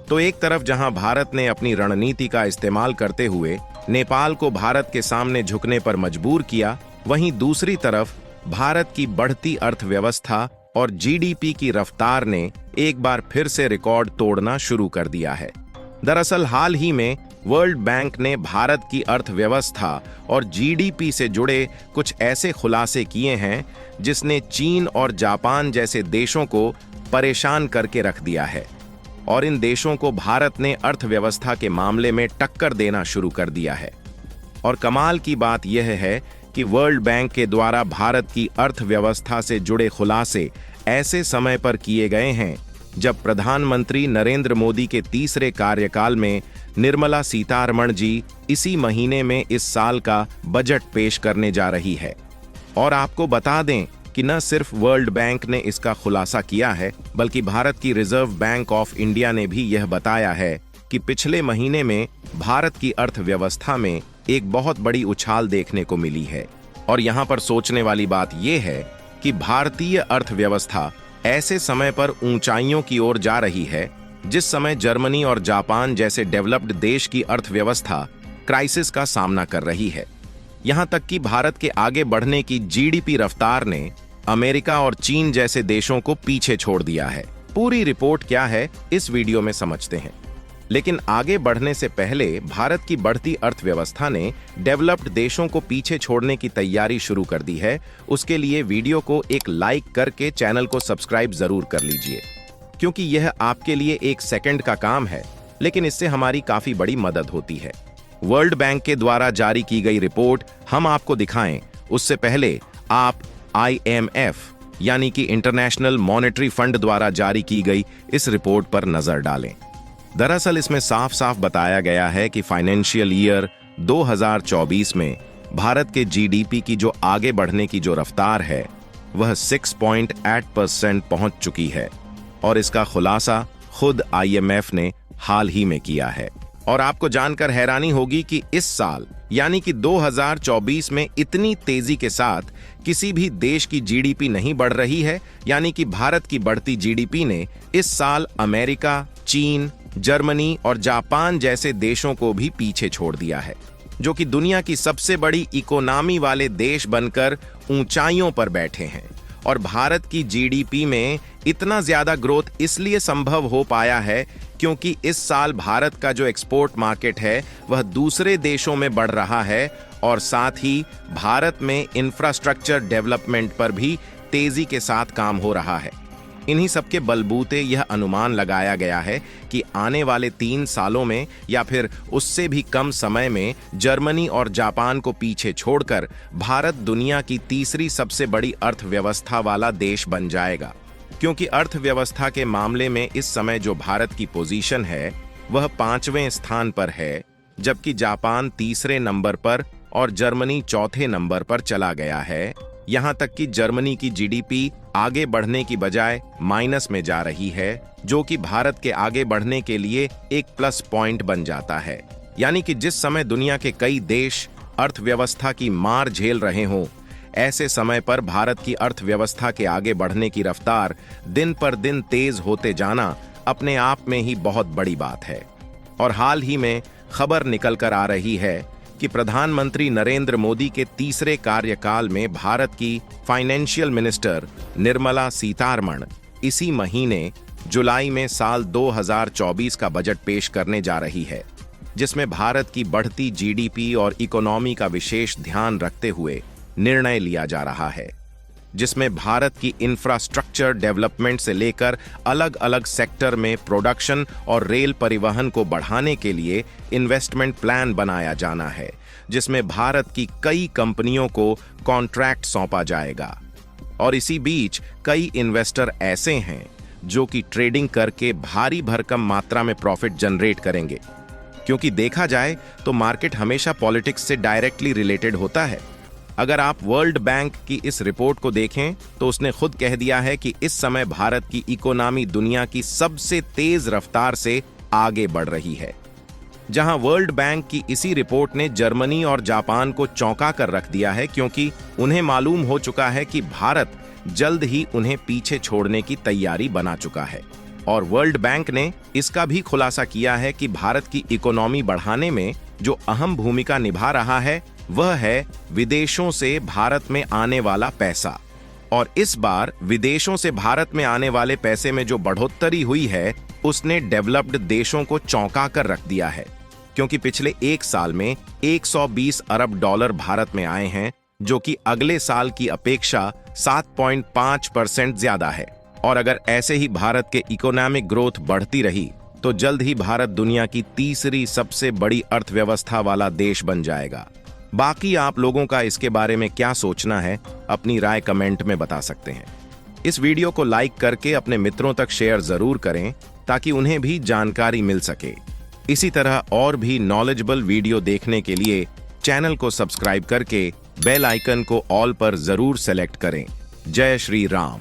तो एक तरफ जहां भारत ने अपनी रणनीति का इस्तेमाल करते हुए नेपाल को भारत के सामने झुकने पर मजबूर किया, वहीं दूसरी तरफ भारत की बढ़ती अर्थव्यवस्था और जीडीपी की रफ्तार ने एक बार फिर से रिकॉर्ड तोड़ना शुरू कर दिया है। दरअसल हाल ही में वर्ल्ड बैंक ने भारत की अर्थव्यवस्था और जीडीपी से जुड़े कुछ ऐसे खुलासे किए हैं जिसने चीन और जापान जैसे देशों को परेशान करके रख दिया है और इन देशों को भारत ने अर्थव्यवस्था के मामले में टक्कर देना शुरू कर दिया है। और कमाल की बात यह है कि वर्ल्ड बैंक के द्वारा भारत की अर्थव्यवस्था से जुड़े खुलासे ऐसे समय पर किए गए हैं जब प्रधानमंत्री नरेंद्र मोदी के तीसरे कार्यकाल में निर्मला सीतारमण जी इसी महीने में इस साल का बजट पेश करने जा रही है। और आपको बता दें कि न सिर्फ वर्ल्ड बैंक ने इसका खुलासा किया है, बल्कि भारत की रिजर्व बैंक ऑफ इंडिया ने भी यह बताया है कि पिछले महीने में भारत की अर्थव्यवस्था में एक बहुत बड़ी उछाल देखने को मिली है। और यहाँ पर सोचने वाली बात यह है कि भारतीय अर्थव्यवस्था ऐसे समय पर ऊंचाइयों की ओर जा रही है जिस समय जर्मनी और जापान जैसे डेवलप्ड देश की अर्थव्यवस्था क्राइसिस का सामना कर रही है। यहाँ तक कि भारत के आगे बढ़ने की जीडीपी रफ्तार ने अमेरिका और चीन जैसे देशों को पीछे छोड़ दिया है। पूरी रिपोर्ट क्या है इस वीडियो में समझते हैं। लेकिन आगे बढ़ने से पहले भारत की बढ़ती अर्थव्यवस्था ने डेवलप्ड देशों को पीछे छोड़ने की तैयारी शुरू कर दी है। उसके लिए वीडियो को एक लाइक करके चैनल को सब्सक्राइब जरूर कर लीजिए, क्योंकि यह आपके लिए एक सेकंड का काम है, लेकिन इससे हमारी काफी बड़ी मदद होती है। वर्ल्ड बैंक के द्वारा जारी की गई रिपोर्ट हम आपको दिखाएं, उससे पहले आप IMF यानी कि इंटरनेशनल मॉनेटरी फंड द्वारा जारी की गई इस रिपोर्ट पर नजर डालें। दरअसल इसमें साफ साफ बताया गया है कि फाइनेंशियल ईयर 2024 में भारत के जीडीपी की जो आगे बढ़ने की जो रफ्तार है वह 6.8% पहुंच चुकी है और इसका खुलासा खुद IMF ने हाल ही में किया है। और आपको जानकर हैरानी होगी कि इस साल यानी कि 2024 में इतनी तेजी के साथ किसी भी देश की जीडीपी नहीं बढ़ रही है, यानी कि भारत की बढ़ती जीडीपी ने इस साल अमेरिका, चीन, जर्मनी और जापान जैसे देशों को भी पीछे छोड़ दिया है, जो कि दुनिया की सबसे बड़ी इकोनॉमी वाले देश बनकर ऊंचाइयों पर बैठे हैं। और भारत की जीडीपी में इतना ज्यादा ग्रोथ इसलिए संभव हो पाया है क्योंकि इस साल भारत का जो एक्सपोर्ट मार्केट है वह दूसरे देशों में बढ़ रहा है और साथ ही भारत में इंफ्रास्ट्रक्चर डेवलपमेंट पर भी तेजी के साथ काम हो रहा है। इन्हीं सबके बलबूते यह अनुमान लगाया गया है कि आने वाले 3 सालों में या फिर उससे भी कम समय में जर्मनी और जापान को पीछे छोड़कर भारत दुनिया की तीसरी सबसे बड़ी अर्थव्यवस्था वाला देश बन जाएगा। क्योंकि अर्थव्यवस्था के मामले में इस समय जो भारत की पोजीशन है वह 5वें स्थान पर है, जबकि जापान तीसरे नंबर पर और जर्मनी चौथे नंबर पर चला गया है। यहाँ तक कि जर्मनी की जीडीपी आगे बढ़ने की बजाय माइनस में जा रही है, जो कि भारत के आगे बढ़ने के लिए एक प्लस पॉइंट बन जाता है। यानी कि जिस समय दुनिया के कई देश अर्थव्यवस्था की मार झेल रहे हों, ऐसे समय पर भारत की अर्थव्यवस्था के आगे बढ़ने की रफ्तार दिन पर दिन तेज होते जाना अपने आप में ही बहुत बड़ी बात है। और हाल ही में खबर निकल कर आ रही है कि प्रधानमंत्री नरेंद्र मोदी के तीसरे कार्यकाल में भारत की फाइनेंशियल मिनिस्टर निर्मला सीतारमण इसी महीने जुलाई में साल 2024 का बजट पेश करने जा रही है, जिसमें भारत की बढ़ती जीडीपी और इकोनॉमी का विशेष ध्यान रखते हुए निर्णय लिया जा रहा है, जिसमें भारत की इंफ्रास्ट्रक्चर डेवलपमेंट से लेकर अलग अलग सेक्टर में प्रोडक्शन और रेल परिवहन को बढ़ाने के लिए इन्वेस्टमेंट प्लान बनाया जाना है, जिसमें भारत की कई कंपनियों को कॉन्ट्रैक्ट सौंपा जाएगा। और इसी बीच कई इन्वेस्टर ऐसे हैं जो कि ट्रेडिंग करके भारी भरकम मात्रा में प्रॉफिट जनरेट करेंगे, क्योंकि देखा जाए तो मार्केट हमेशा पॉलिटिक्स से डायरेक्टली रिलेटेड होता है। अगर आप वर्ल्ड बैंक की इस रिपोर्ट को देखें तो उसने खुद कह दिया है कि इस समय भारत की इकोनॉमी दुनिया की सबसे तेज रफ्तार से आगे बढ़ रही है, जहां वर्ल्ड बैंक की इसी रिपोर्ट ने जर्मनी और जापान को चौंका कर रख दिया है, क्योंकि उन्हें मालूम हो चुका है कि भारत जल्द ही उन्हें पीछे छोड़ने की तैयारी बना चुका है। और वर्ल्ड बैंक ने इसका भी खुलासा किया है कि भारत की इकोनॉमी बढ़ाने में जो अहम भूमिका निभा रहा है वह है विदेशों से भारत में आने वाला पैसा। और इस बार विदेशों से भारत में आने वाले पैसे में जो बढ़ोतरी हुई है उसने डेवलप्ड देशों को चौंका कर रख दिया है, क्योंकि पिछले एक साल में 120 अरब डॉलर भारत में आए हैं, जो कि अगले साल की अपेक्षा 7.5% ज्यादा है। और अगर ऐसे ही भारत के इकोनॉमिक ग्रोथ बढ़ती रही तो जल्द ही भारत दुनिया की तीसरी सबसे बड़ी अर्थव्यवस्था वाला देश बन जाएगा। बाकी आप लोगों का इसके बारे में क्या सोचना है, अपनी राय कमेंट में बता सकते हैं। इस वीडियो को लाइक करके अपने मित्रों तक शेयर जरूर करें ताकि उन्हें भी जानकारी मिल सके। इसी तरह और भी नॉलेजेबल वीडियो देखने के लिए चैनल को सब्सक्राइब करके बेल आइकन को ऑल पर जरूर सेलेक्ट करें। जय श्री राम।